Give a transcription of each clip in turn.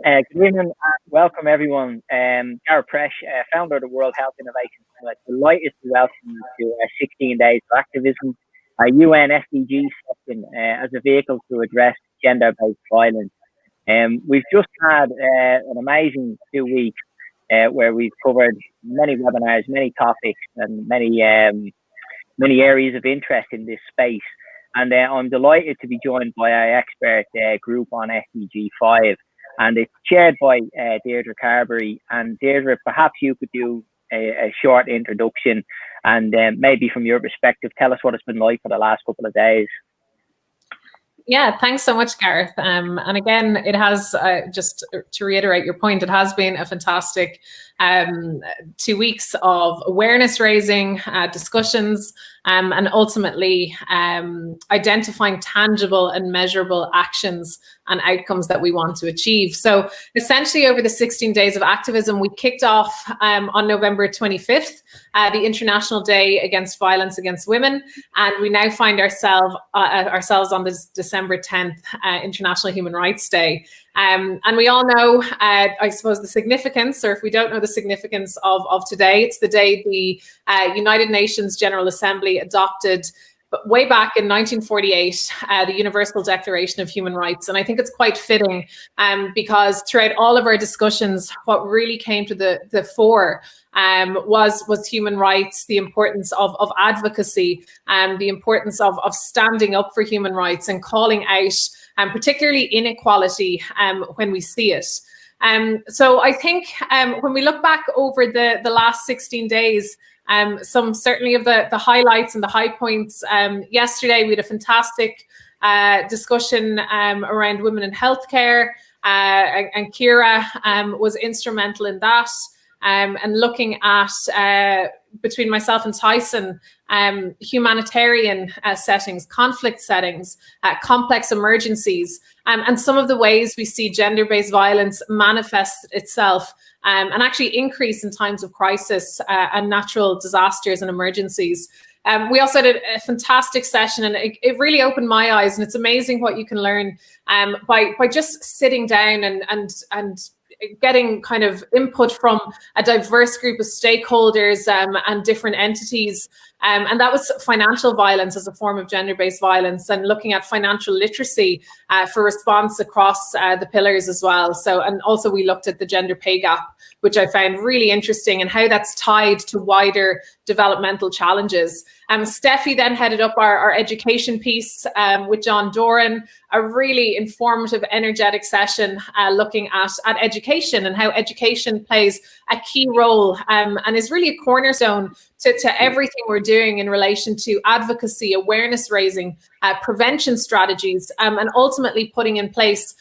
Good evening and welcome everyone. Gareth Presh, founder of the World Health Innovation Summit. Delighted to welcome you to 16 Days of Activism, a UN SDGs session as a vehicle to address gender-based violence. We've just had an amazing 2 weeks where we've covered many webinars, many topics, and many areas of interest in this space. And I'm delighted to be joined by our expert group on SDG 5. And it's chaired by Deirdre Carberry. And Deirdre, perhaps you could do a short introduction and maybe from your perspective, tell us what it's been like for the last couple of days. Yeah, thanks so much, Gareth. And again, it has, just to reiterate your point, it has been a fantastic 2 weeks of awareness raising, discussions, and ultimately identifying tangible and measurable actions and outcomes that we want to achieve. So essentially over the 16 days of activism, we kicked off on November 25th, the International Day Against Violence Against Women. And we now find ourselves on this December 10th, International Human Rights Day. And we all know, I suppose, the significance, or if we don't know the significance of today, it's the day the United Nations General Assembly adopted, but way back in 1948, the Universal Declaration of Human Rights. And I think it's quite fitting because throughout all of our discussions, what really came to the fore was human rights, the importance of advocacy, the importance of standing up for human rights and calling out particularly inequality when we see it. So I think when we look back over the last 16 days, some certainly of the highlights and the high points. Yesterday, we had a fantastic discussion around women in healthcare, and Kira was instrumental in that. And looking at, between myself and Tyson, humanitarian settings, conflict settings, complex emergencies, and some of the ways we see gender-based violence manifest itself and actually increase in times of crisis and natural disasters and emergencies. We also had a fantastic session, and it really opened my eyes, and it's amazing what you can learn by just sitting down and getting kind of input from a diverse group of stakeholders and different entities. And that was financial violence as a form of gender-based violence, and looking at financial literacy for response across the pillars as well. So, and also we looked at the gender pay gap, which I found really interesting, and how that's tied to wider developmental challenges. Steffi then headed up our education piece with John Doran, a really informative, energetic session looking at education and how education plays a key role and is really a cornerstone to everything we're doing in relation to advocacy, awareness raising, prevention strategies, and ultimately putting in place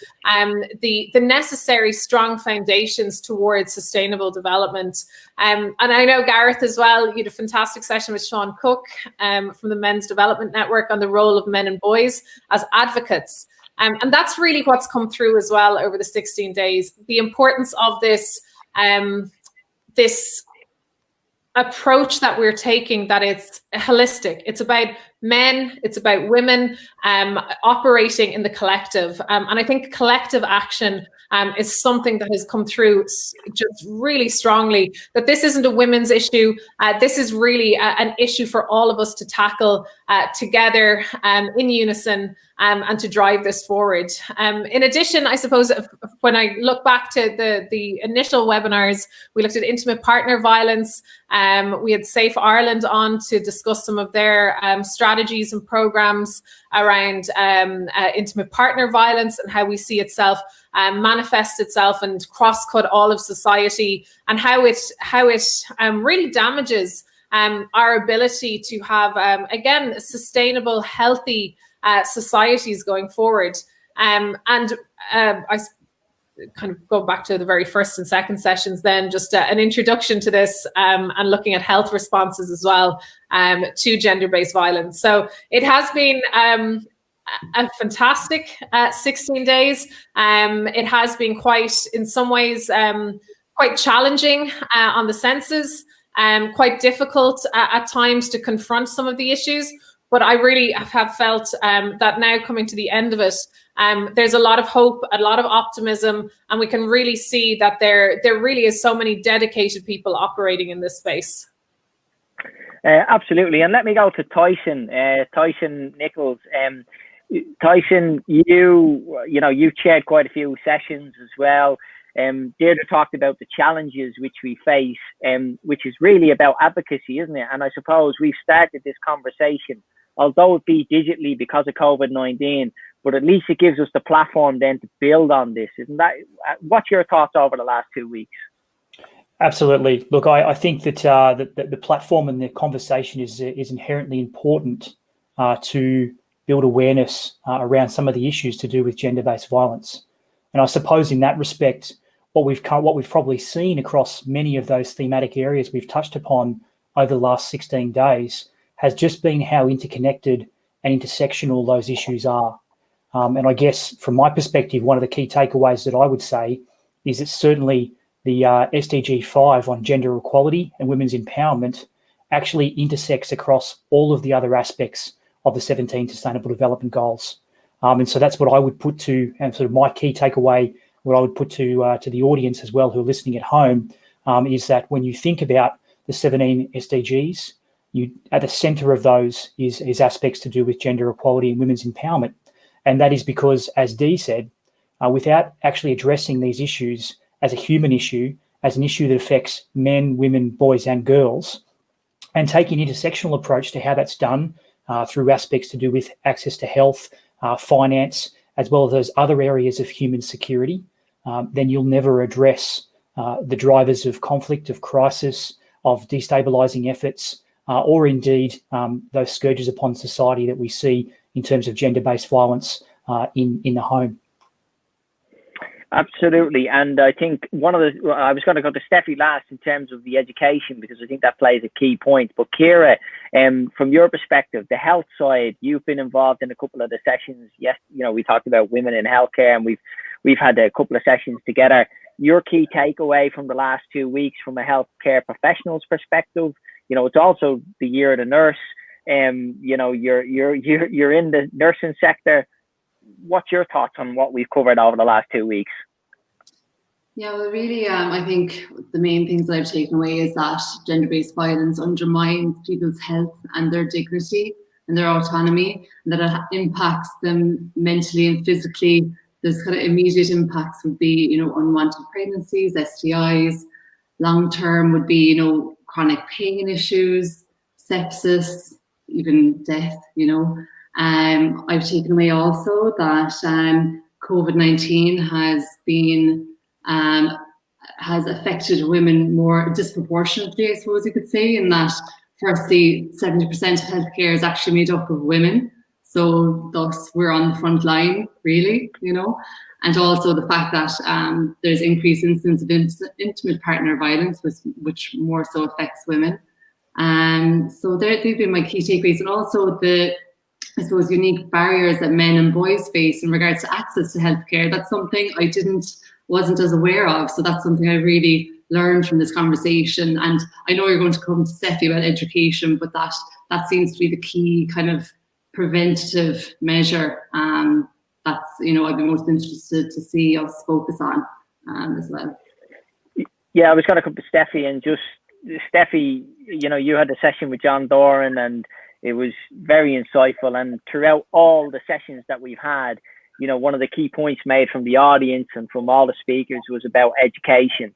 the necessary strong foundations towards sustainable development. And I know, Gareth, as well, you had a fantastic session with Sean Cook from the Men's Development Network on the role of men and boys as advocates. And that's really what's come through as well over the 16 days, the importance of this approach that we're taking, that it's holistic. It's about men, it's about women operating in the collective. And I think collective action is something that has come through just really strongly, that this isn't a women's issue. This is really an issue for all of us to tackle together in unison and to drive this forward. In addition, I suppose when I look back to the initial webinars, we looked at intimate partner violence. We had Safe Ireland on to discuss some of their strategies and programs around intimate partner violence and how we see itself manifest itself and cross-cut all of society, and how it really damages our ability to have, again, sustainable, healthy societies going forward. I kind of go back to the very first and second sessions, then just an introduction to this and looking at health responses as well to gender-based violence. So it has been a fantastic 16 days. It has been quite, in some ways, quite challenging on the senses, quite difficult at times to confront some of the issues. But I really have felt that now coming to the end of it, there's a lot of hope, a lot of optimism, and we can really see that there really is so many dedicated people operating in this space. Absolutely. And let me go to Tyson, Tyson Nichols. Tyson, you've chaired quite a few sessions as well. Deirdre talked about the challenges which we face, which is really about advocacy, isn't it? And I suppose we've started this conversation, although it be digitally because of COVID-19, but at least it gives us the platform then to build on this, isn't that? What's your thoughts over the last 2 weeks? Absolutely. Look, I think that the platform and the conversation is inherently important to build awareness around some of the issues to do with gender-based violence. And I suppose in that respect, what we've probably seen across many of those thematic areas we've touched upon over the last 16 days has just been how interconnected and intersectional those issues are. And I guess from my perspective, one of the key takeaways that I would say is that certainly the SDG 5 on gender equality and women's empowerment actually intersects across all of the other aspects of the 17 Sustainable Development Goals. And so that's what I would put to, and sort of my key takeaway, what I would put to the audience as well who are listening at home, is that when you think about the 17 SDGs, at the centre of those is aspects to do with gender equality and women's empowerment. And that is because, as Dee said, without actually addressing these issues as a human issue, as an issue that affects men, women, boys and girls, and taking an intersectional approach to how that's done through aspects to do with access to health, finance, as well as those other areas of human security, then you'll never address the drivers of conflict, of crisis, of destabilising efforts, or indeed those scourges upon society that we see in terms of gender-based violence in the home. Absolutely. And I think I was going to go to Steffi last in terms of the education, because I think that plays a key point. But Ciara, from your perspective, the health side, you've been involved in a couple of the sessions. Yes, we talked about women in healthcare, and we've had a couple of sessions together. Your key takeaway from the last 2 weeks from a healthcare professional's perspective, it's also the year of the nurse. You're in the nursing sector. What's your thoughts on what we've covered over the last 2 weeks? Yeah, well, really, I think the main things that I've taken away is that gender-based violence undermines people's health and their dignity and their autonomy, and that it impacts them mentally and physically. There's kind of immediate impacts would be, unwanted pregnancies, STIs. Long-term would be, chronic pain issues, sepsis, even death, I've taken away also that COVID-19 has affected women more disproportionately, I suppose you could say, in that firstly, 70% of healthcare is actually made up of women. So thus we're on the front line, really, and also the fact that there's increased incidence of intimate partner violence, which more so affects women. So they've been my key takeaways, and also the, I suppose, unique barriers that men and boys face in regards to access to healthcare. That's something I wasn't as aware of. So that's something I really learned from this conversation. And I know you're going to come to Steffi about education, but that seems to be the key kind of preventative measure. That's, I'd be most interested to see us focus on as well. Yeah, I was going to come to Steffi, and just Steffi, you had a session with John Doran, and it was very insightful. And throughout all the sessions that we've had, one of the key points made from the audience and from all the speakers was about education.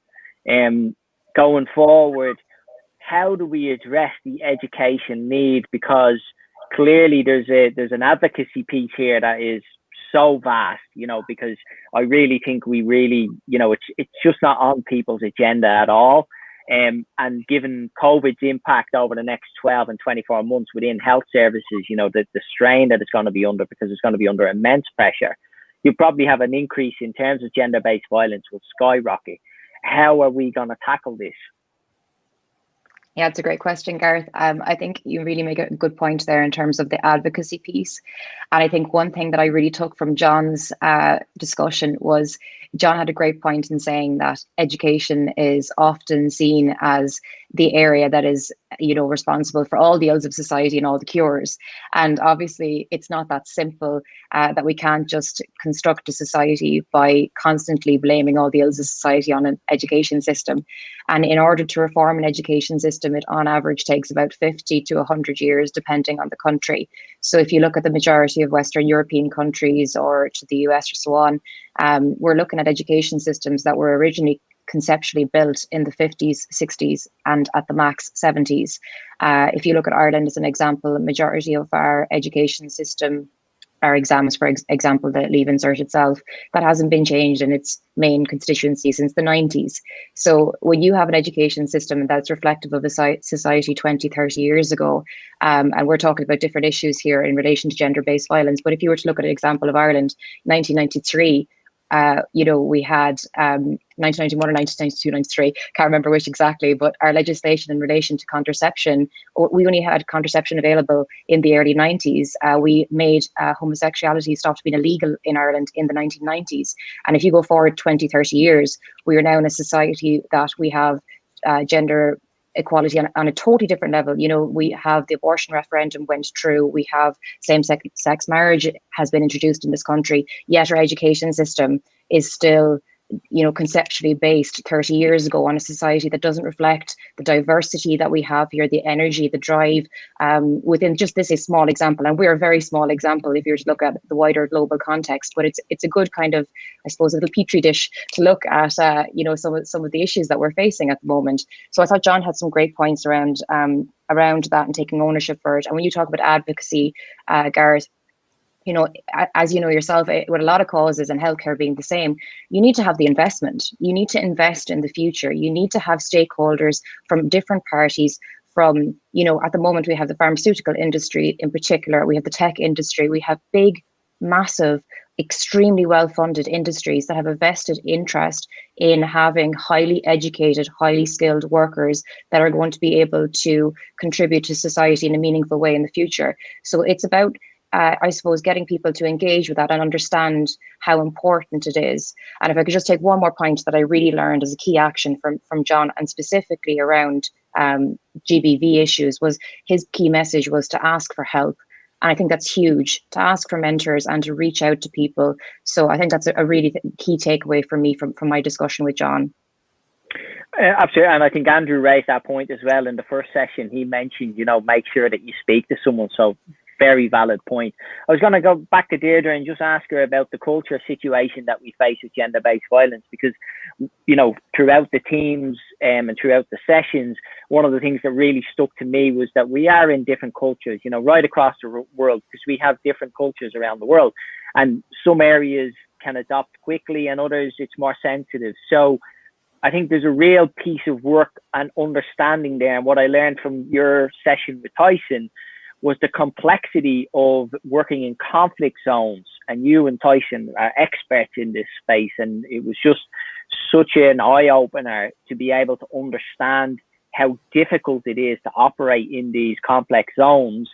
Going forward, how do we address the education need? Because clearly there's an advocacy piece here that is so vast, because I really think it's just not on people's agenda at all. And given COVID's impact over the next 12 and 24 months within health services, the strain that it's going to be under, because it's going to be under immense pressure, you probably have an increase in terms of gender-based violence will skyrocket. How are we going to tackle this? Yeah, it's a great question, Gareth. I think you really make a good point there in terms of the advocacy piece. And I think one thing that I really took from John's discussion was John had a great point in saying that education is often seen as the area that is, responsible for all the ills of society and all the cures. And obviously, it's not that simple, that we can't just construct a society by constantly blaming all the ills of society on an education system. And in order to reform an education system, it on average takes about 50 to 100 years, depending on the country. So if you look at the majority of Western European countries or to the US or so on, we're looking at education systems that were originally conceptually built in the 50s, 60s, and at the max 70s. If you look at Ireland as an example, the majority of our education system, our exams, for example, the Leave Insert itself, that hasn't been changed in its main constituency since the 90s. So when you have an education system that's reflective of a society 20, 30 years ago, and we're talking about different issues here in relation to gender-based violence, but if you were to look at an example of Ireland, 1993, we had 1991 or 1992, 93, can't remember which exactly, but our legislation in relation to contraception, we only had contraception available in the early 90s. We made homosexuality stop being illegal in Ireland in the 1990s. And if you go forward 20, 30 years, we are now in a society that we have gender equality on a totally different level. We have the abortion referendum went through, we have same-sex marriage has been introduced in this country, yet our education system is still conceptually based 30 years ago on a society that doesn't reflect the diversity that we have here, the energy, the drive, within just this is a small example. And we're a very small example if you're to look at the wider global context, but it's a good kind of, I suppose, a little petri dish to look at, some of the issues that we're facing at the moment. So I thought John had some great points around that and taking ownership for it. And when you talk about advocacy, Gareth, as you know yourself, with a lot of causes and healthcare being the same, you need to have the investment. You need to invest in the future. You need to have stakeholders from different parties. From, at the moment we have the pharmaceutical industry in particular, we have the tech industry, we have big, massive, extremely well-funded industries that have a vested interest in having highly educated, highly skilled workers that are going to be able to contribute to society in a meaningful way in the future. So it's about I suppose, getting people to engage with that and understand how important it is. And if I could just take one more point that I really learned as a key action from John, and specifically around GBV issues, was his key message was to ask for help. And I think that's huge, to ask for mentors and to reach out to people. So I think that's a really key takeaway for me from my discussion with John. Absolutely. And I think Andrew raised that point as well in the first session. He mentioned, make sure that you speak to someone. So very valid point. I was going to go back to Deirdre and just ask her about the culture situation that we face with gender-based violence, because, throughout the teams and throughout the sessions, one of the things that really stuck to me was that we are in different cultures, right across the world, because we have different cultures around the world. And some areas can adopt quickly and others it's more sensitive. So I think there's a real piece of work and understanding there. And what I learned from your session with Tyson was the complexity of working in conflict zones. And you and Tyson are experts in this space. And it was just such an eye-opener to be able to understand how difficult it is to operate in these complex zones.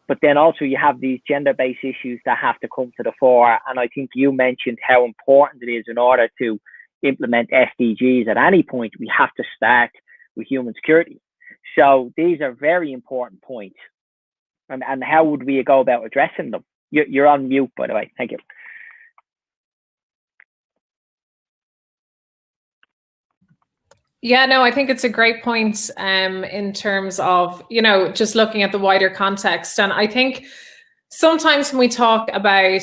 But then also you have these gender-based issues that have to come to the fore. And I think you mentioned how important it is in order to implement SDGs at any point, we have to start with human security. So these are very important points. And how would we go about addressing them? You're on mute, by the way. Thank you. Yeah, no, I think it's a great point in terms of, just looking at the wider context. And I think sometimes when we talk about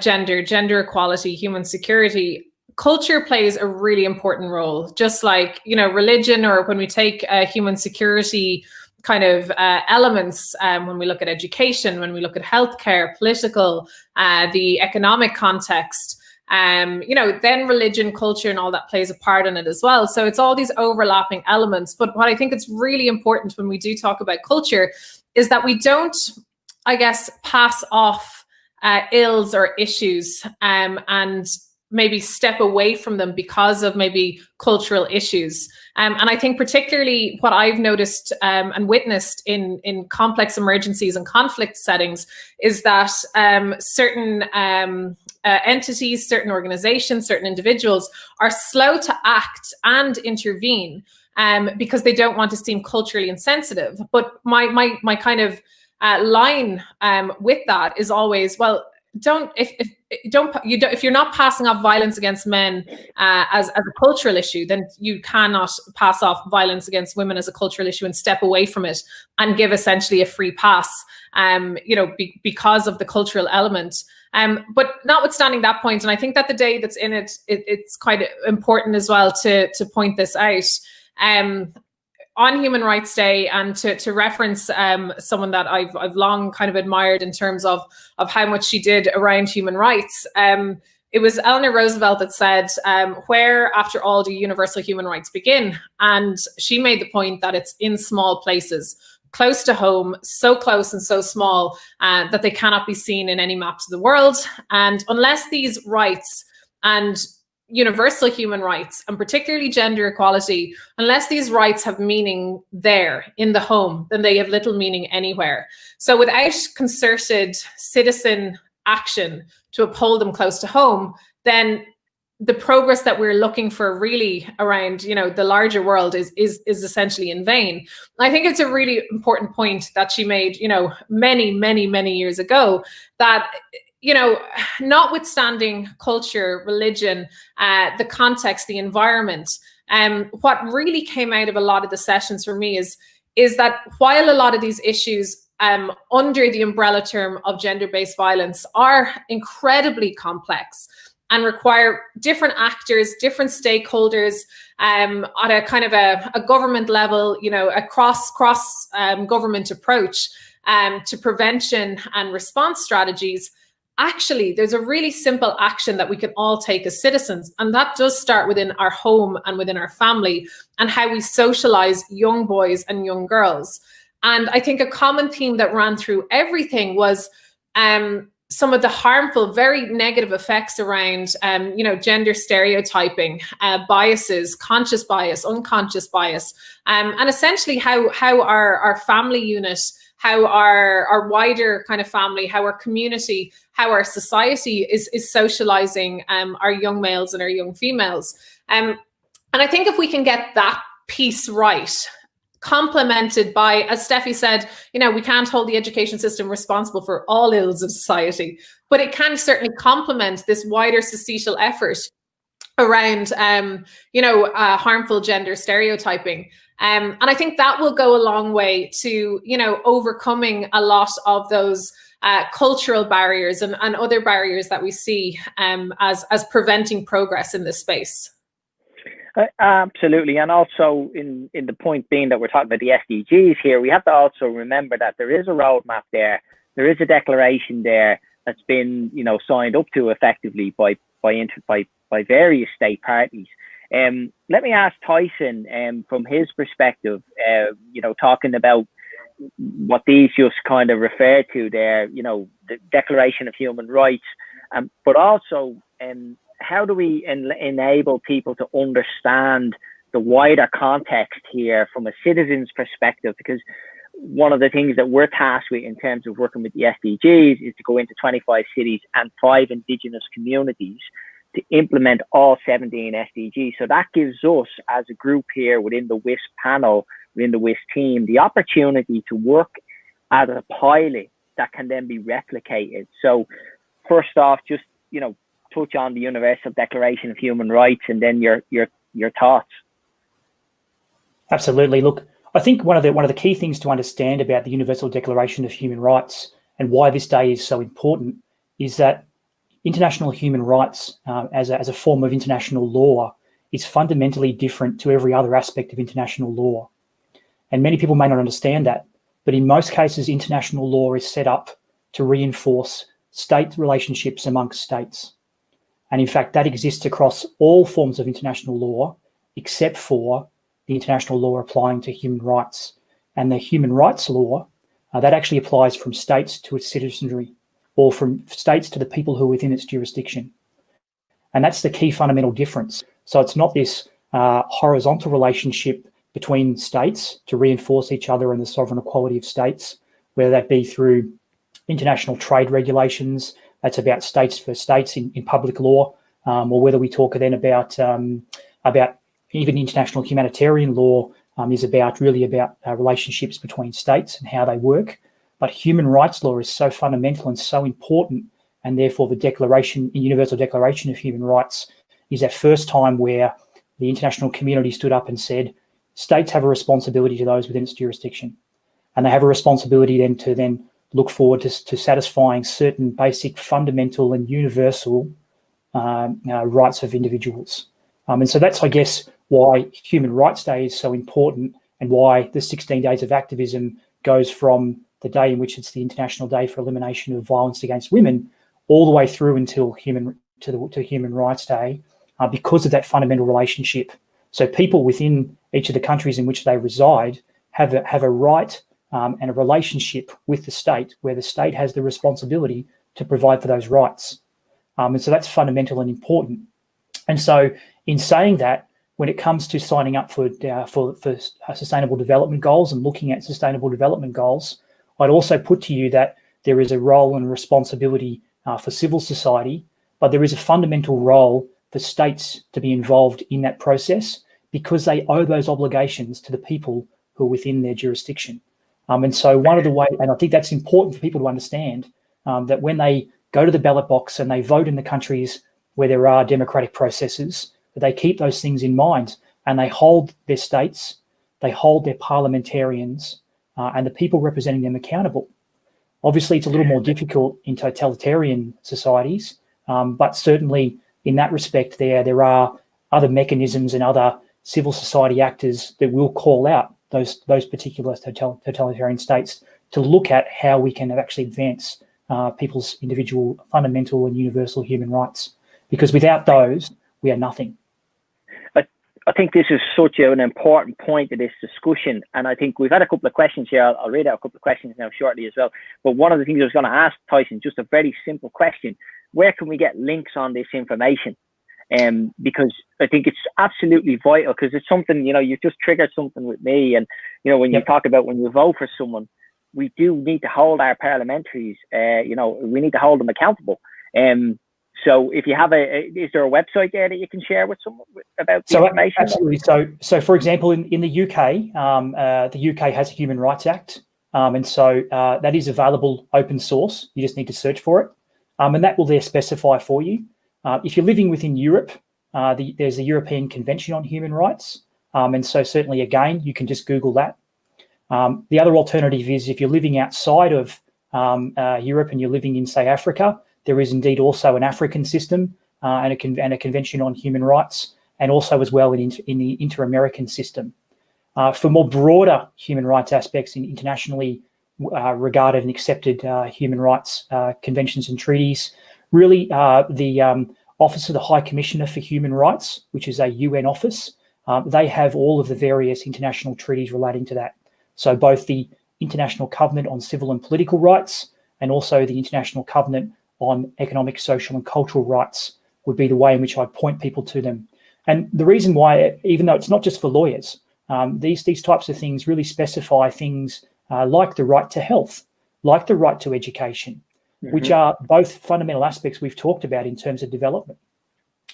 gender equality, human security, culture plays a really important role, just like, religion, or when we take human security kind of elements, when we look at education, when we look at healthcare, political, the economic context, then religion, culture, and all that plays a part in it as well. So it's all these overlapping elements. But what I think it's really important when we do talk about culture is that we don't, I guess, pass off ills or issues and maybe step away from them because of maybe cultural issues. And I think particularly what I've noticed and witnessed in complex emergencies and conflict settings is that certain entities, certain organizations, certain individuals are slow to act and intervene because they don't want to seem culturally insensitive. But my kind of line with that is always, well, if you're not passing off violence against men as a cultural issue, then you cannot pass off violence against women as a cultural issue and step away from it and give essentially a free pass, because of the cultural element. But notwithstanding that point, and I think that the day that's in it, it's quite important as well to point this out. On Human Rights Day, and to reference someone that I've long kind of admired in terms of how much she did around human rights. It was Eleanor Roosevelt that said, where after all do universal human rights begin? And she made the point that it's in small places, close to home, so close and so small that they cannot be seen in any maps of the world. And unless these rights and universal human rights, and particularly gender equality, unless these rights have meaning there in the home, then they have little meaning anywhere. So without concerted citizen action to uphold them close to home, then the progress that we're looking for really around, the larger world is essentially in vain. I think it's a really important point that she made, many years ago, that notwithstanding culture, religion, the context, the environment, what really came out of a lot of the sessions for me is that while a lot of these issues under the umbrella term of gender-based violence are incredibly complex and require different actors, different stakeholders at a kind of a government level, a cross government approach to prevention and response strategies, actually, there's a really simple action that we can all take as citizens, and that does start within our home and within our family and how we socialize young boys and young girls. And I think a common theme that ran through everything was some of the harmful, very negative effects around, gender stereotyping, biases, conscious bias, unconscious bias, and essentially how our family unit, how our wider kind of family, how our community, how our society is socializing our young males and our young females. And I think if we can get that piece right, complemented by, as Steffi said, we can't hold the education system responsible for all ills of society, but it can certainly complement this wider societal effort around, harmful gender stereotyping. And I think that will go a long way to, overcoming a lot of those cultural barriers and other barriers that we see as preventing progress in this space. Absolutely. And also in the point being that we're talking about the SDGs here, we have to also remember that there is a roadmap there. There is a declaration there that's been, signed up to effectively by various state parties. Let me ask Tyson, from his perspective, talking about what these just kind of refer to there, the Declaration of Human Rights, but also how do we enable people to understand the wider context here from a citizen's perspective? Because one of the things that we're tasked with in terms of working with the SDGs is to go into 25 cities and 5 Indigenous communities to implement all 17 SDGs. So that gives us, as a group here within the WISP panel, within the WISP team, the opportunity to work as a pilot that can then be replicated. So first off, just, touch on the Universal Declaration of Human Rights and then your thoughts. Absolutely. Look, I think one of the key things to understand about the Universal Declaration of Human Rights and why this day is so important is that international human rights as a form of international law is fundamentally different to every other aspect of international law. And many people may not understand that, but in most cases, international law is set up to reinforce state relationships amongst states. And in fact, that exists across all forms of international law, except for the international law applying to human rights. And the human rights law, that actually applies from states to its citizenry, or from states to the people who are within its jurisdiction. And that's the key fundamental difference. So it's not this horizontal relationship between states to reinforce each other and the sovereign equality of states, whether that be through international trade regulations, that's about states for states in public law, or whether we talk then about even international humanitarian law is really about relationships between states and how they work. But human rights law is so fundamental and so important, and therefore the Universal Declaration of Human Rights is that first time where the international community stood up and said, states have a responsibility to those within its jurisdiction, and they have a responsibility then to look forward to satisfying certain basic, fundamental and universal rights of individuals. And so that's, I guess, why Human Rights Day is so important, and why the 16 Days of Activism goes from the day in which it's the International Day for Elimination of Violence Against Women all the way through until Human Rights Day, because of that fundamental relationship. So people within each of the countries in which they reside have a right and a relationship with the state, where the state has the responsibility to provide for those rights. And so that's fundamental and important. And so in saying that, when it comes to signing up for sustainable development goals and looking at sustainable development goals, I'd also put to you that there is a role and responsibility for civil society, but there is a fundamental role for states to be involved in that process, because they owe those obligations to the people who are within their jurisdiction. And so one of the ways, and I think that's important for people to understand, that when they go to the ballot box and they vote in the countries where there are democratic processes, that they keep those things in mind, and they hold their states, they hold their parliamentarians and the people representing them accountable. Obviously, it's a little more difficult in totalitarian societies, but certainly in that respect, there are other mechanisms and other civil society actors that will call out those particular totalitarian states to look at how we can actually advance people's individual, fundamental and universal human rights. Because without those, we are nothing. I think this is such an important point of this discussion, and I think we've had a couple of questions here. I'll read out a couple of questions now shortly as well. But one of the things I was going to ask Tyson, just a very simple question: where can we get links on this information? Because I think it's absolutely vital, because it's something, you've just triggered something with me. And, when you talk about when you vote for someone, we do need to hold our parliamentaries, we need to hold them accountable. So if you have is there a website there that you can share with someone about the information? Absolutely. So for example, in the UK, the UK has a Human Rights Act. And so that is available open source. You just need to search for it. And that will there specify for you. If you're living within Europe, there's the European Convention on Human Rights. And so certainly, again, you can just Google that. The other alternative is if you're living outside of Europe and you're living in, say, Africa, there is indeed also an African system and a Convention on Human Rights, and also as well in the Inter-American system. For more broader human rights aspects in internationally regarded and accepted human rights conventions and treaties, really the Office of the High Commissioner for Human Rights, which is a UN office, they have all of the various international treaties relating to that. So both the International Covenant on Civil and Political Rights and also the International Covenant on Economic, Social and Cultural Rights would be the way in which I point people to them. And the reason why, even though it's not just for lawyers, these types of things really specify things like the right to health, like the right to education, which are both fundamental aspects we've talked about in terms of development.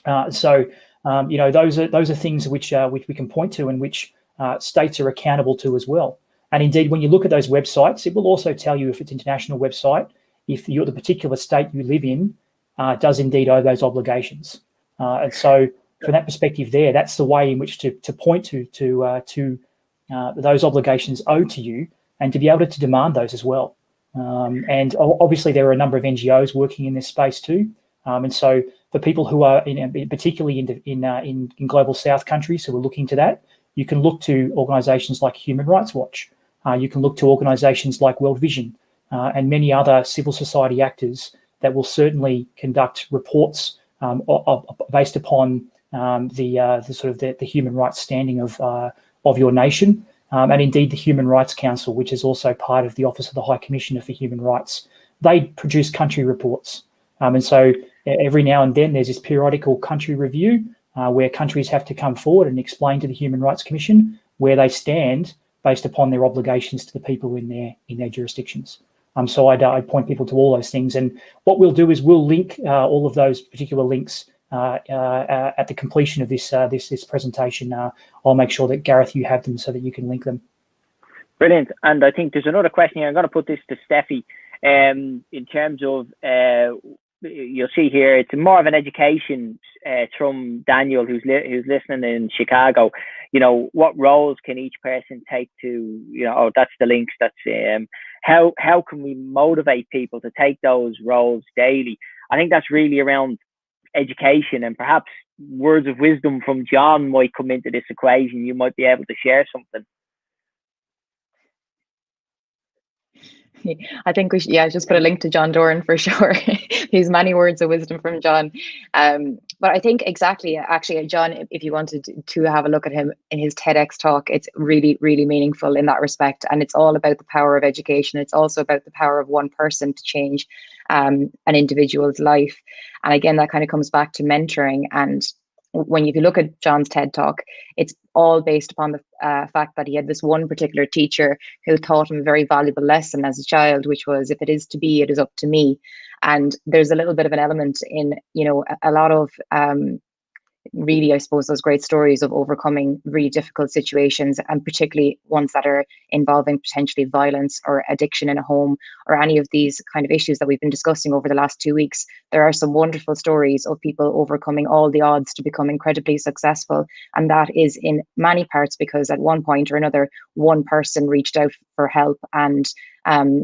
Those are things which we can point to and which states are accountable to as well. And indeed, when you look at those websites, it will also tell you if it's an international website, if the particular state you live in does indeed owe those obligations. And so from that perspective there, that's the way in which to point to those obligations owed to you, and to be able to demand those as well. And obviously there are a number of NGOs working in this space too. And so for people who are particularly in Global South countries who are looking to that, you can look to organisations like Human Rights Watch. You can look to organisations like World Vision and many other civil society actors that will certainly conduct reports based upon the human rights standing of your nation, and indeed the Human Rights Council, which is also part of the Office of the High Commissioner for Human Rights. They produce country reports, and so every now and then there's this periodical country review where countries have to come forward and explain to the Human Rights Commission where they stand based upon their obligations to the people in their jurisdictions. So I'd point people to all those things. And what we'll do is we'll link all of those particular links at the completion of this presentation. I'll make sure that, Gareth, you have them so that you can link them. Brilliant. And I think there's another question here. I'm going to put this to Steffi. In terms of, you'll see here, it's more of an education from Daniel, who's listening in Chicago. You know, what roles can each person take to, you know, oh, that's the links. That's how can we motivate people to take those roles daily? I think that's really around education, and perhaps words of wisdom from John might come into this equation. You might be able to share something. I think we should, just put a link to John Doran for sure. He's many words of wisdom from John. But I think exactly, actually, John, if you wanted to have a look at him in his TEDx talk, it's really, really meaningful in that respect. And it's all about the power of education. It's also about the power of one person to change an individual's life. And again, that kind of comes back to mentoring. And when you look at John's TED talk, it's all based upon the fact that he had this one particular teacher who taught him a very valuable lesson as a child, which was, if it is to be, it is up to me. And there's a little bit of an element in, you know, a lot of really, I suppose, those great stories of overcoming really difficult situations, and particularly ones that are involving potentially violence or addiction in a home, or any of these kind of issues that we've been discussing over the last 2 weeks. There are some wonderful stories of people overcoming all the odds to become incredibly successful. And that is in many parts because at one point or another, one person reached out for help and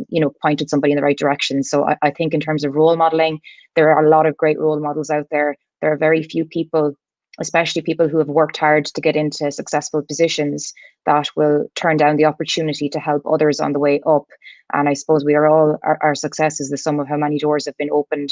you know, pointed somebody in the right direction. So I think in terms of role modeling, there are a lot of great role models out there. There are very few people, especially people who have worked hard to get into successful positions, that will turn down the opportunity to help others on the way up. And I suppose we are all, our success is the sum of how many doors have been opened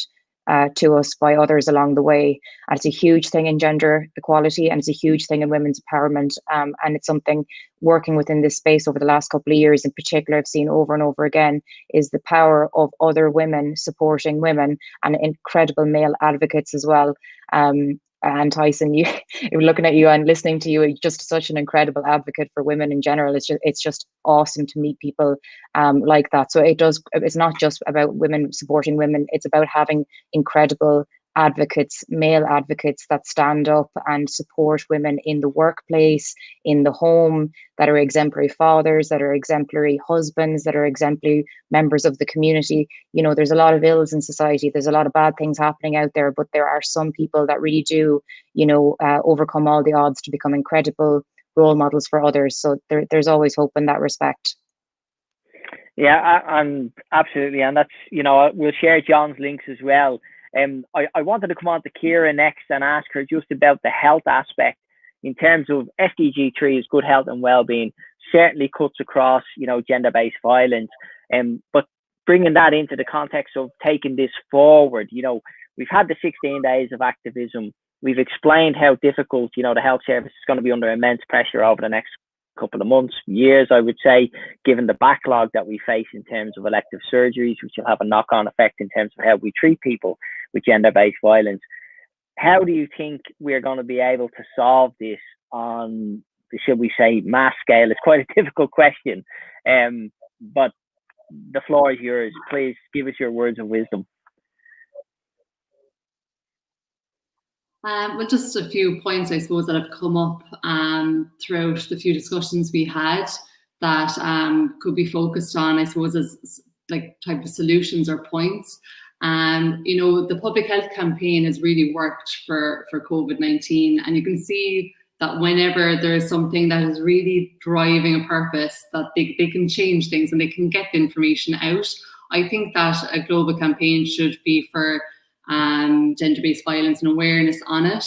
to us by others along the way. And it's a huge thing in gender equality, and it's a huge thing in women's empowerment. And it's something working within this space over the last couple of years in particular, I've seen over and over again, is the power of other women supporting women, and incredible male advocates as well. And Tyson, you looking at you and listening to you, you're just such an incredible advocate for women in general. It's just awesome to meet people like that. So it's not just about women supporting women. It's about having incredible advocates, male advocates that stand up and support women in the workplace, in the home, that are exemplary fathers, that are exemplary husbands, that are exemplary members of the community. You know, there's a lot of ills in society. There's a lot of bad things happening out there, but there are some people that really do, you know, overcome all the odds to become incredible role models for others. So there's always hope in that respect. Yeah, and absolutely. And that's, you know, we'll share John's links as well. I wanted to come on to Kira next and ask her just about the health aspect in terms of SDG 3 is good health and well-being, certainly cuts across, you know, gender-based violence. But bringing that into the context of taking this forward, you know, we've had the 16 days of activism. We've explained how difficult, you know, the health service is going to be under immense pressure over the next couple of months, years, I would say, given the backlog that we face in terms of elective surgeries, which will have a knock-on effect in terms of how we treat people with gender-based violence. How do you think we're going to be able to solve this on, should we say, mass scale? It's quite a difficult question, but the floor is yours. Please give us your words of wisdom. Well, just a few points, I suppose, that have come up throughout the few discussions we had that could be focused on, I suppose, as like type of solutions or points. You know, the public health campaign has really worked for COVID-19, and you can see that whenever there is something that is really driving a purpose, that they can change things and they can get the information out. I think that a global campaign should be for gender-based violence and awareness on it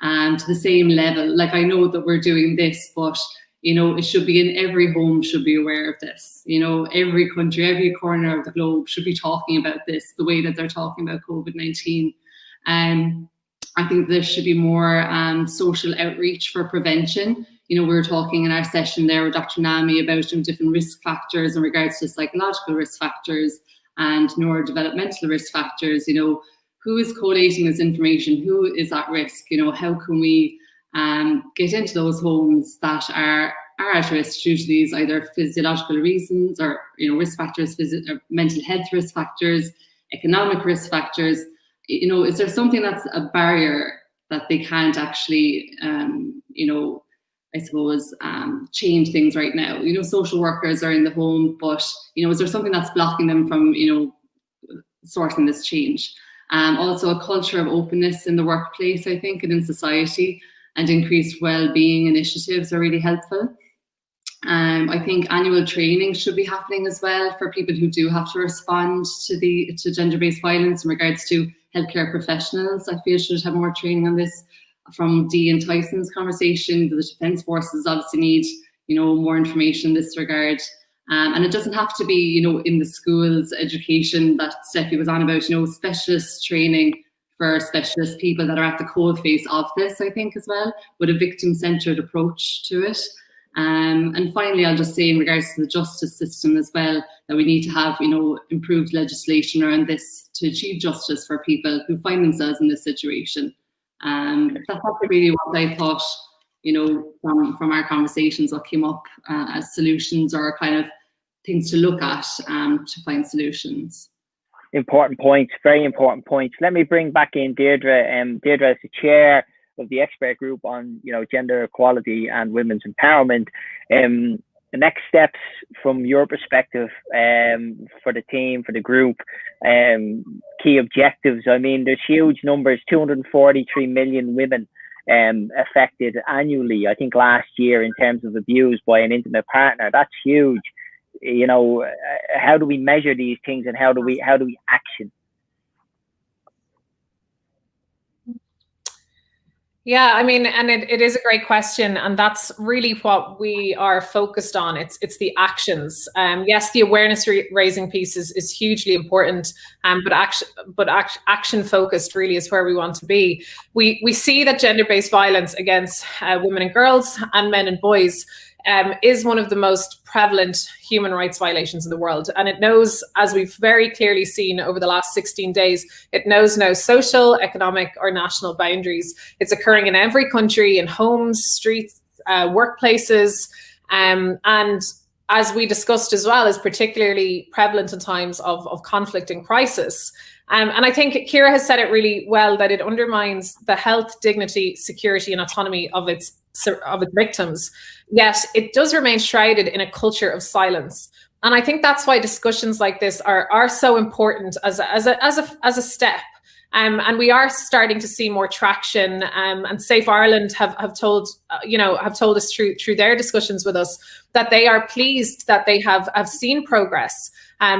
to the same level. Like, I know that we're doing this, but you know, it should be in every home should be aware of this. You know, every country, every corner of the globe should be talking about this the way that they're talking about COVID-19. I think there should be more social outreach for prevention. You know, we were talking in our session there with Dr. Nami about different risk factors in regards to psychological risk factors and neurodevelopmental risk factors. You know, who is collating this information, who is at risk, how can we get into those homes that are at risk due to these either physiological reasons or risk factors, or mental health risk factors, economic risk factors. Is there something that's a barrier that they can't actually, I suppose, change things right now? Social workers are in the home, but is there something that's blocking them from sourcing this change? Also, a culture of openness in the workplace, I think, and in society, and increased well-being initiatives are really helpful. I think annual training should be happening as well for people who do have to respond to gender-based violence in regards to healthcare professionals. I feel should have more training on this. From Dee and Tyson's conversation, the Defence Forces obviously need, more information in this regard. And it doesn't have to be, in the schools education that Steffi was on about, specialist training for specialist people that are at the coalface of this, I think, as well, with a victim-centred approach to it. And finally, I'll just say in regards to the justice system as well, that we need to have, improved legislation around this to achieve justice for people who find themselves in this situation. That's really what I thought, from our conversations, what came up as solutions or kind of things to look at to find solutions. Important points, very important points. Let me bring back in Deirdre. Deirdre is the chair of the expert group on, gender equality and women's empowerment. The next steps from your perspective, for the team, for the group, key objectives. I mean, there's huge numbers, 243 million women affected annually, I think last year, in terms of abuse by an intimate partner. That's huge. How do we measure these things, and how do we action? Yeah, I mean, and it is a great question, and that's really what we are focused on. It's the actions. Yes, the awareness raising piece is hugely important, but action focused really is where we want to be. We see that gender-based violence against women and girls and men and boys is one of the most prevalent human rights violations in the world. And it knows, as we've very clearly seen over the last 16 days, it knows no social, economic, or national boundaries. It's occurring in every country, in homes, streets, workplaces, and as we discussed as well, is particularly prevalent in times of conflict and crisis. And I think Kira has said it really well, that it undermines the health, dignity, security, and autonomy of its victims. Yet it does remain shrouded in a culture of silence. And I think that's why discussions like this are so important as a step. And we are starting to see more traction. And Safe Ireland have told us through their discussions with us that they are pleased that they have seen progress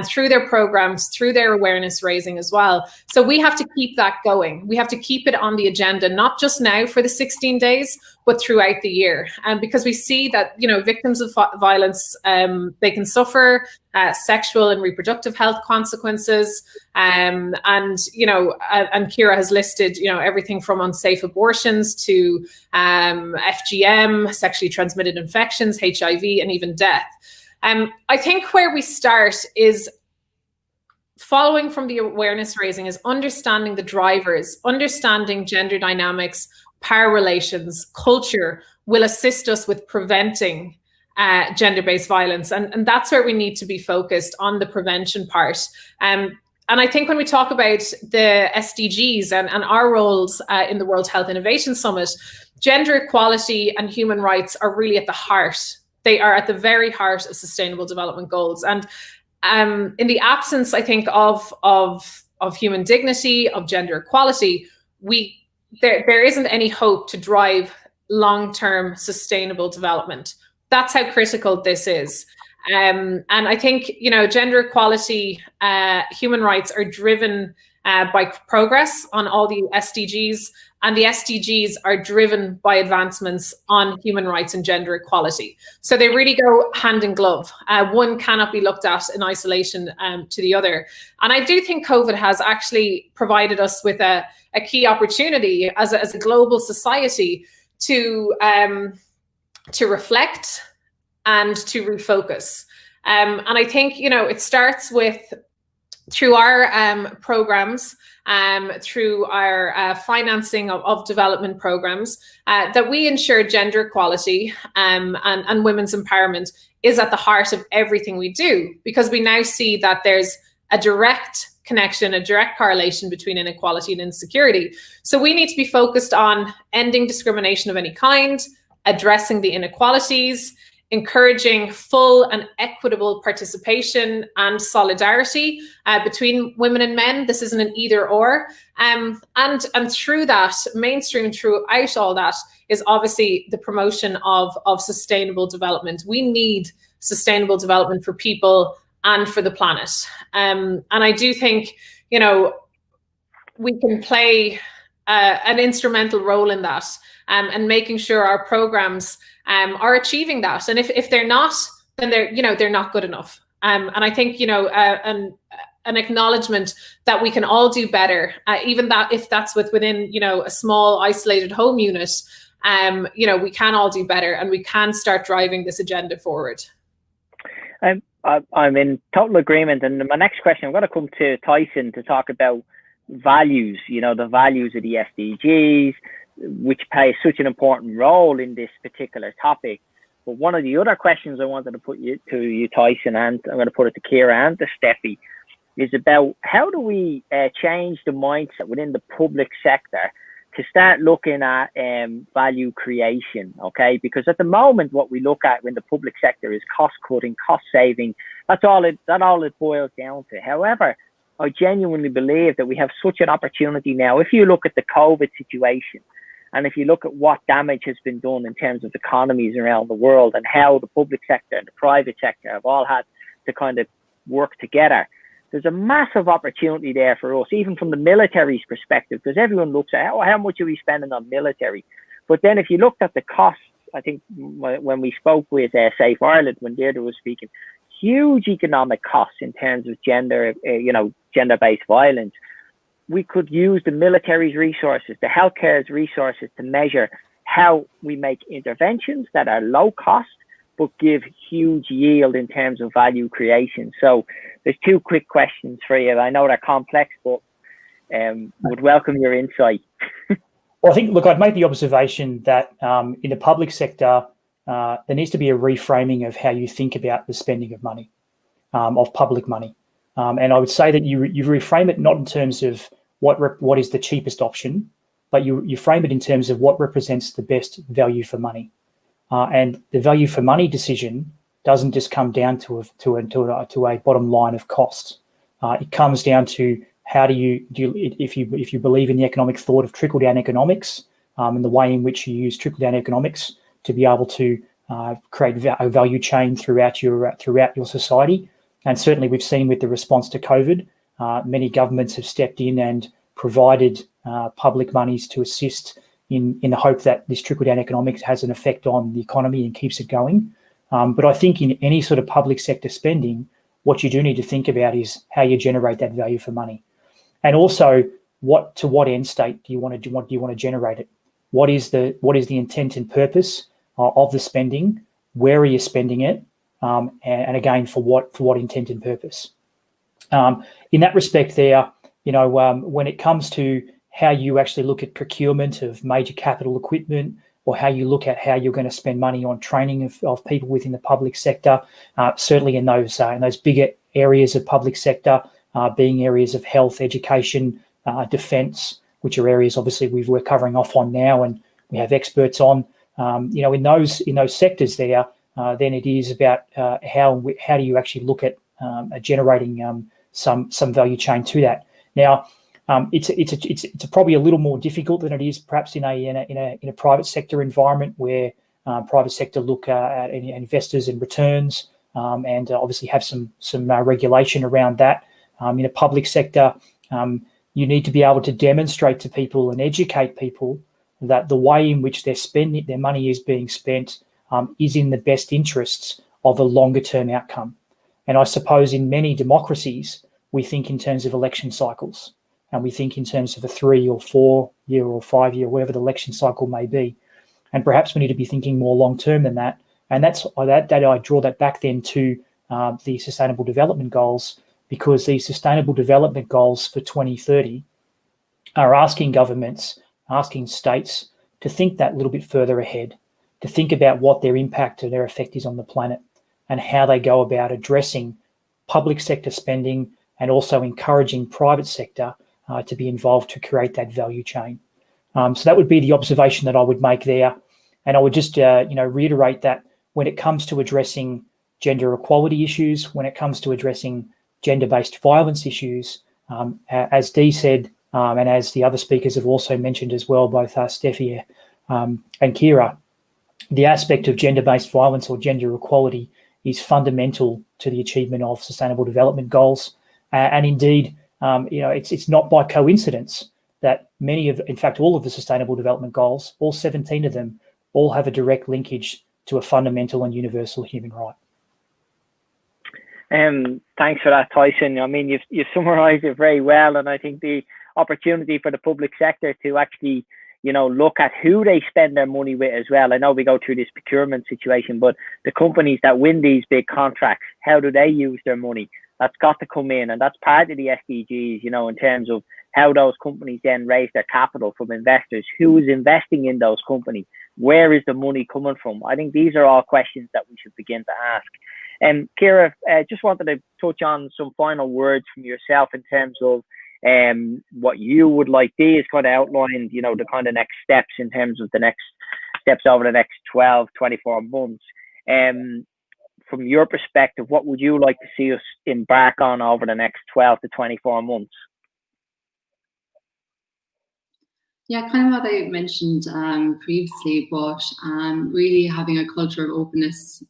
through their programs, through their awareness raising as well. So we have to keep that going. We have to keep it on the agenda, not just now for the 16 days, but throughout the year. Because we see that, victims of violence, they can suffer sexual and reproductive health consequences. And Kira has listed, everything from unsafe abortions to FGM, sexually transmitted infections, HIV, and even death. I think where we start is following from the awareness raising is understanding the drivers, understanding gender dynamics, power relations, culture will assist us with preventing gender-based violence. And that's where we need to be focused on the prevention part. And I think when we talk about the SDGs and our roles in the World Health Innovation Summit, gender equality and human rights are really at the heart. They are at the very heart of Sustainable Development Goals. And in the absence, I think, of human dignity, of gender equality, there isn't any hope to drive long-term sustainable development. That's how critical this is. And I think, gender equality, human rights are driven by progress on all the SDGs, and the SDGs are driven by advancements on human rights and gender equality. So they really go hand in glove. One cannot be looked at in isolation to the other. And I do think COVID has actually provided us with a key opportunity as a global society to reflect and to refocus. And I think, it starts with through our programs, through our financing of development programs, that we ensure gender equality and women's empowerment is at the heart of everything we do, because we now see that there's a direct connection, a direct correlation between inequality and insecurity. So we need to be focused on ending discrimination of any kind, addressing the inequalities, encouraging full and equitable participation and solidarity between women and men. This isn't an either or. And through that, mainstream throughout all that is obviously the promotion of sustainable development. We need sustainable development for people and for the planet. And I do think, you know, we can play an instrumental role in that, and making sure our programs are achieving that. And if they're not, then they're not good enough. And I think, you know, an acknowledgement that we can all do better, even that if that's within, you know, a small isolated home unit, you know, we can all do better, and we can start driving this agenda forward. I'm in total agreement. And my next question, I'm going to come to Tyson to talk about values, you know, the values of the SDGs, which play such an important role in this particular topic. But one of the other questions I wanted to put to you, Tyson, and I'm going to put it to Ciara and to Steffi, is about how do we change the mindset within the public sector to start looking at value creation, okay? Because at the moment, what we look at in the public sector is cost cutting, cost saving. That's all it boils down to. However, I genuinely believe that we have such an opportunity now. If you look at the COVID situation, and if you look at what damage has been done in terms of economies around the world, and how the public sector and the private sector have all had to kind of work together, there's a massive opportunity there for us, even from the military's perspective, because everyone looks at how much are we spending on military. But then if you looked at the costs, I think when we spoke with Safe Ireland, when Deirdre was speaking, huge economic costs in terms of gender-based violence. We could use the military's resources, the healthcare's resources, to measure how we make interventions that are low cost, but give huge yield in terms of value creation. So there's two quick questions for you. I know they're complex, but would welcome your insight. Well, I think, look, I'd make the observation that in the public sector, there needs to be a reframing of how you think about the spending of money, of public money. And I would say that you reframe it not in terms of what is the cheapest option, but you frame it in terms of what represents the best value for money. And the value for money decision doesn't just come down to a bottom line of costs. It comes down to how do you if you believe in the economic thought of trickle down economics, and the way in which you use trickle down economics to be able to create a value chain throughout your society. And certainly we've seen with the response to COVID, many governments have stepped in and provided public monies to assist in the hope that this trickle-down economics has an effect on the economy and keeps it going. But I think in any sort of public sector spending, what you do need to think about is how you generate that value for money. And also, to what end state do you want to generate it? What is the intent and purpose of the spending? Where are you spending it? And again, for what intent and purpose? In that respect, when it comes to how you actually look at procurement of major capital equipment, or how you look at how you're going to spend money on training of people within the public sector, certainly in those bigger areas of public sector, being areas of health, education, defence, which are areas obviously we're covering off on now, and we have experts on. In those sectors there. Then it is about how do you actually look at generating some value chain to that. Now, it's probably a little more difficult than it is perhaps in a private sector environment, where private sector look at investors and returns, and obviously have some regulation around that. In a public sector, you need to be able to demonstrate to people and educate people that the way in which their money is being spent is in the best interests of a longer term outcome. And I suppose in many democracies, we think in terms of election cycles, and we think in terms of a 3 or 4 year or 5 year, whatever the election cycle may be. And perhaps we need to be thinking more long term than that. And that I draw that back then to the Sustainable Development Goals, because these Sustainable Development Goals for 2030 are asking governments, asking states to think that little bit further ahead, to think about what their impact and their effect is on the planet and how they go about addressing public sector spending and also encouraging private sector to be involved to create that value chain. So that would be the observation that I would make there. And I would just reiterate that when it comes to addressing gender equality issues, when it comes to addressing gender-based violence issues, as Dee said, and as the other speakers have also mentioned as well, both Steffi and Kira, the aspect of gender-based violence or gender equality is fundamental to the achievement of Sustainable Development Goals. And indeed, it's not by coincidence that many of, in fact, all of the Sustainable Development Goals, all 17 of them, all have a direct linkage to a fundamental and universal human right. Thanks for that, Tyson. I mean, you've summarised it very well, and I think the opportunity for the public sector to actually, look at who they spend their money with as well. I know we go through this procurement situation, but the companies that win these big contracts, how do they use their money? That's got to come in, and that's part of the SDGs, in terms of how those companies then raise their capital from investors. Who is investing in those companies? Where is the money coming from? I think these are all questions that we should begin to ask. And Kira, just wanted to touch on some final words from yourself in terms of what you would like. Dee has kind of outlined, the kind of next steps in terms of the next steps over the next 12, 24 months. From your perspective, what would you like to see us embark on over the next 12 to 24 months? Yeah, kind of what I mentioned previously, but really having a culture of openness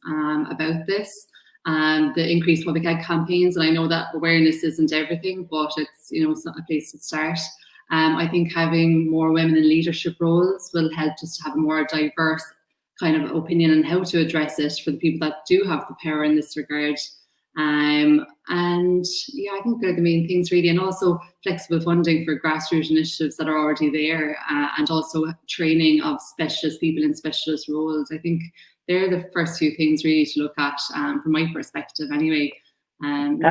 about this. The increased public ed campaigns, and I know that awareness isn't everything, but it's not a place to start. I think having more women in leadership roles will help us to have a more diverse kind of opinion on how to address it for the people that do have the power in this regard. And yeah, I think they're the main things really, and also flexible funding for grassroots initiatives that are already there, and also training of specialist people in specialist roles. I think they're the first few things really to look at from my perspective anyway. And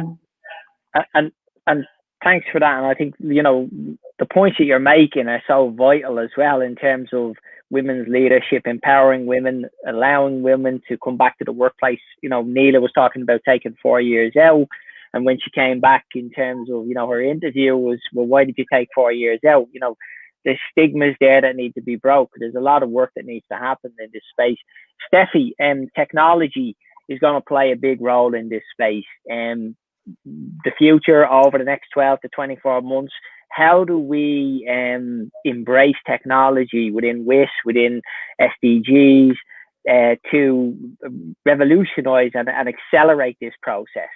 thanks for that. And I think, the points that you're making are so vital as well in terms of women's leadership, empowering women, allowing women to come back to the workplace. Neela was talking about taking 4 years out. And when she came back in terms of, her interview was, well, why did you take 4 years out? There's stigmas there that need to be broke. There's a lot of work that needs to happen in this space. Steffi, technology is going to play a big role in this space. The future over the next 12 to 24 months, how do we embrace technology within WIS, within SDGs, to revolutionise and accelerate this process?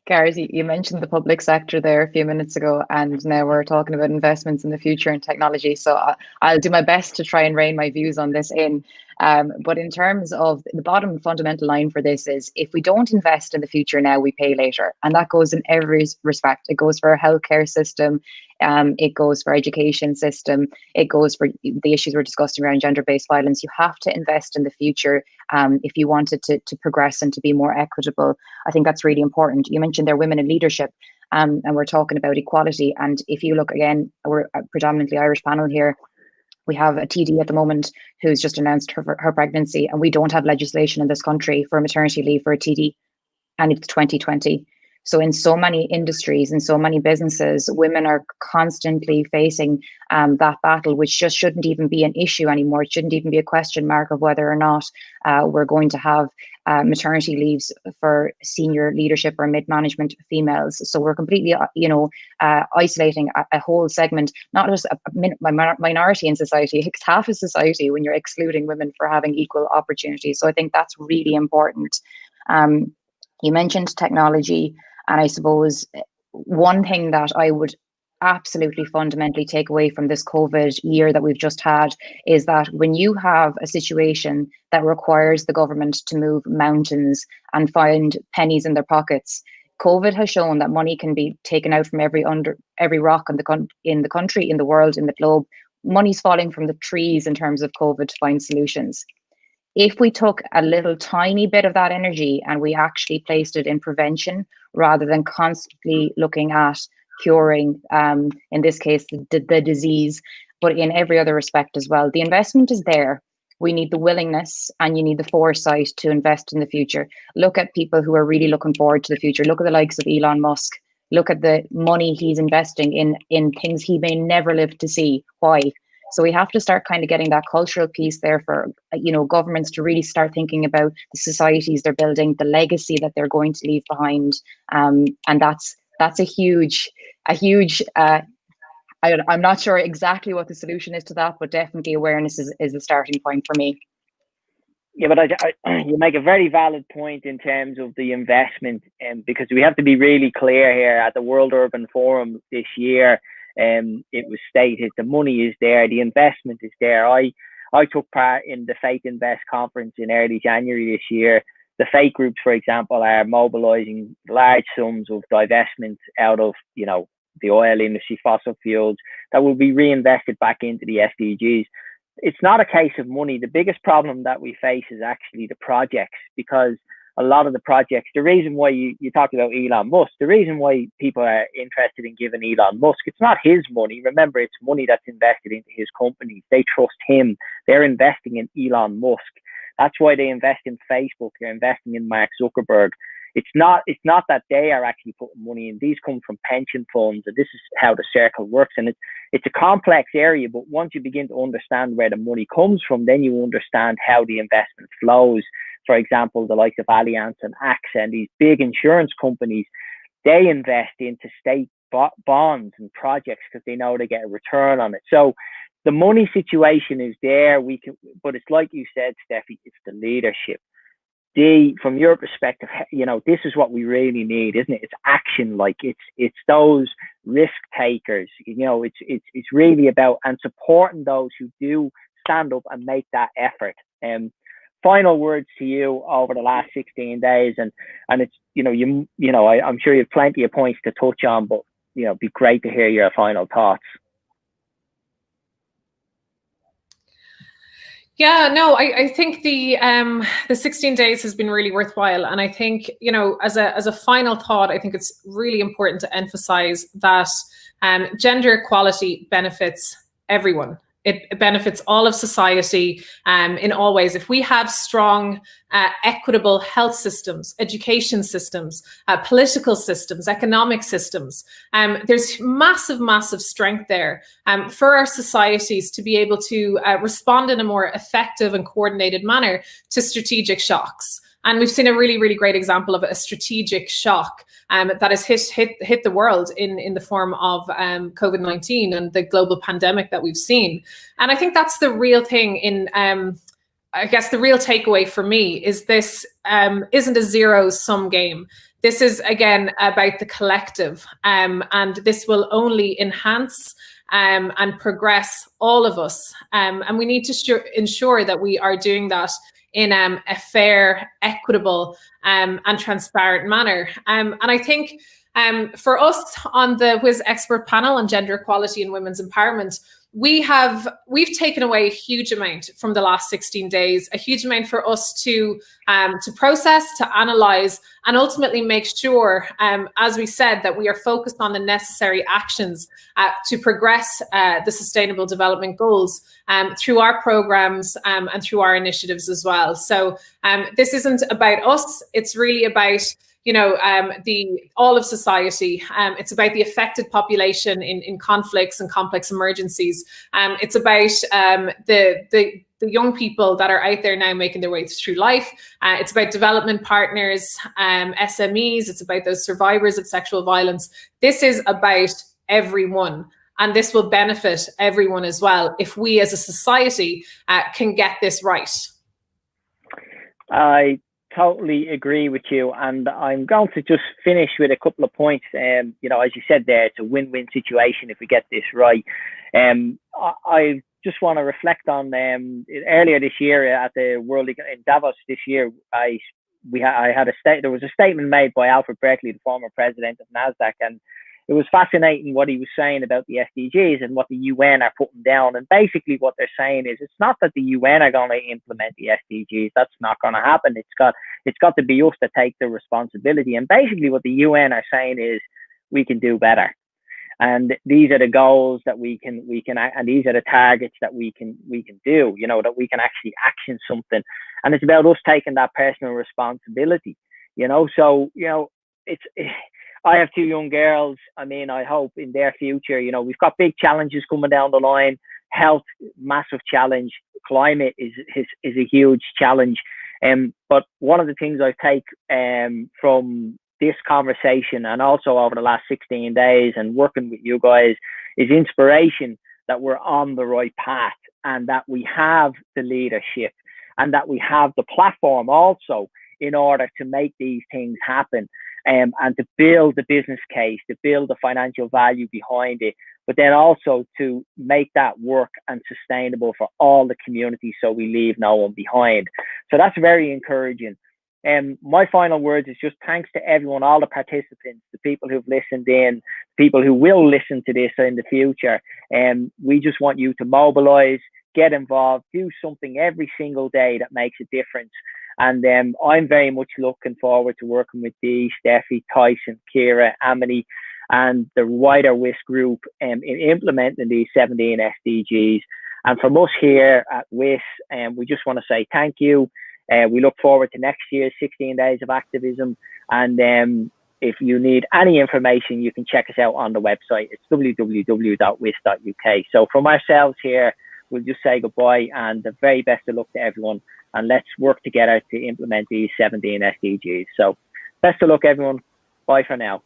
Gareth, you mentioned the public sector there a few minutes ago, and now we're talking about investments in the future and technology. So I'll do my best to try and rein my views on this in. But in terms of the bottom fundamental line for this is, if we don't invest in the future now, we pay later. And that goes in every respect. It goes for our healthcare system. It goes for education system. It goes for the issues we're discussing around gender-based violence. You have to invest in the future if you want it to progress and to be more equitable. I think that's really important. You mentioned there are women in leadership, and we're talking about equality. And if you look again, we're a predominantly Irish panel here. We have a TD at the moment who's just announced her pregnancy, and we don't have legislation in this country for maternity leave for a TD, and it's 2020. So in so many industries and so many businesses, women are constantly facing that battle, which just shouldn't even be an issue anymore. It shouldn't even be a question mark of whether or not we're going to have maternity leaves for senior leadership or mid-management females. So we're completely, isolating a whole segment, not just a minority in society. It's half of society when you're excluding women for having equal opportunities. So I think that's really important. You mentioned technology, and I suppose one thing that I would absolutely fundamentally take away from this COVID year that we've just had is that when you have a situation that requires the government to move mountains and find pennies in their pockets, COVID has shown that money can be taken out from every rock in the country, in the world, in the globe. Money's falling from the trees in terms of COVID to find solutions. if we took a little tiny bit of that energy and we actually placed it in prevention rather than constantly looking at curing, in this case, the disease, but in every other respect as well, the investment is there. We need the willingness and you need the foresight to invest in the future. Look at people who are really looking forward to the future. Look at the likes of Elon Musk. Look at the money he's investing in things he may never live to see. Why? So we have to start kind of getting that cultural piece there for, you know, governments to really start thinking about the societies they're building, the legacy that they're going to leave behind. And that's a huge, I'm not sure exactly what the solution is to that, but definitely awareness is the starting point for me. Yeah, but you make a very valid point in terms of the investment, because we have to be really clear here. At the World Urban Forum this year, it was stated the money is there, the investment is there. I took part in the Faith Invest conference in early January this year. The faith groups, for example, are mobilizing large sums of divestment out of, you know, the oil industry, fossil fuels, that will be reinvested back into the SDGs. It's not a case of money. The biggest problem that we face is actually the projects, because a lot of the projects, the reason why you talked about Elon Musk, the reason why people are interested in giving Elon Musk, it's not his money. Remember, it's money that's invested into his companies. They trust him. They're investing in Elon Musk. That's why they invest in Facebook. They're investing in Mark Zuckerberg. It's not that they are actually putting money in. These come from pension funds, and this is how the circle works. And it's a complex area, but once you begin to understand where the money comes from, then you understand how the investment flows. For example, the likes of Allianz and AXA and these big insurance companies, they invest into state bonds and projects because they know they get a return on it. So the money situation is there. But it's like you said, Steffi, it's the leadership. From your perspective, you know, this is what we really need, isn't it? It's action. Like it's those risk takers. You know, it's really about and supporting those who do stand up and make that effort. Final words to you over the last 16 days, and it's, you know, I'm sure you have plenty of points to touch on, but, you know, it'd be great to hear your final thoughts. Yeah, no, I think the 16 days has been really worthwhile. And I think, you know, as a final thought, I think it's really important to emphasize that gender equality benefits everyone. It benefits all of society in all ways. If we have strong, equitable health systems, education systems, political systems, economic systems, there's massive, massive strength there for our societies to be able to respond in a more effective and coordinated manner to strategic shocks. And we've seen a really, really great example of a strategic shock that has hit the world in the form of COVID-19 and the global pandemic that we've seen. And I think that's the real thing I guess the real takeaway for me is this isn't a zero-sum game. This is, again, about the collective, and this will only enhance and progress all of us. And we need to ensure that we are doing that in a fair, equitable, and transparent manner. And I think for us on the WIS expert panel on gender equality and women's empowerment, we've taken away a huge amount from the last 16 days, a huge amount for us to process, to analyze, and ultimately make sure, as we said, that we are focused on the necessary actions to progress the Sustainable Development Goals through our programs and through our initiatives as well. So this isn't about us, it's really about, you know, all of society. It's about the affected population in conflicts and complex emergencies. It's about the young people that are out there now making their way through life. It's about development partners, SMEs. It's about those survivors of sexual violence. This is about everyone. And this will benefit everyone as well if we as a society can get this right. I totally agree with you, and I'm going to just finish with a couple of points. You know, as you said there, it's a win-win situation if we get this right. I just want to reflect on earlier this year at the World in Davos this year. There was a statement made by Alfred Berkeley, the former president of NASDAQ, and it was fascinating what he was saying about the SDGs and what the UN are putting down. And basically what they're saying is it's not that the UN are going to implement the SDGs. That's not going to happen. It's got to be us to take the responsibility. And basically what the UN are saying is we can do better. And these are the goals that we can, and these are the targets that we can do, you know, that we can actually action something. And it's about us taking that personal responsibility, you know. So, you know, I have 2 young girls. I mean, I hope in their future, you know, we've got big challenges coming down the line. Health, massive challenge. Climate is a huge challenge. But one of the things I take from this conversation, and also over the last 16 days and working with you guys, is inspiration that we're on the right path, and that we have the leadership, and that we have the platform also in order to make these things happen, and to build the business case, to build the financial value behind it, but then also to make that work and sustainable for all the community, so we leave no one behind. So that's very encouraging. My final words is just thanks to everyone, all the participants, the people who've listened in, people who will listen to this in the future. We just want you to mobilize, get involved, do something every single day that makes a difference. And I'm very much looking forward to working with Dee, Steffi, Tyson, Kira, Amity, and the wider WIS group in implementing these 17 SDGs. And from us here at WIS, we just want to say thank you. We look forward to next year's 16 Days of Activism. And if you need any information, you can check us out on the website. It's www.wis.uk. So from ourselves here, we'll just say goodbye and the very best of luck to everyone. And let's work together to implement these 17 SDGs. So best of luck, everyone. Bye for now.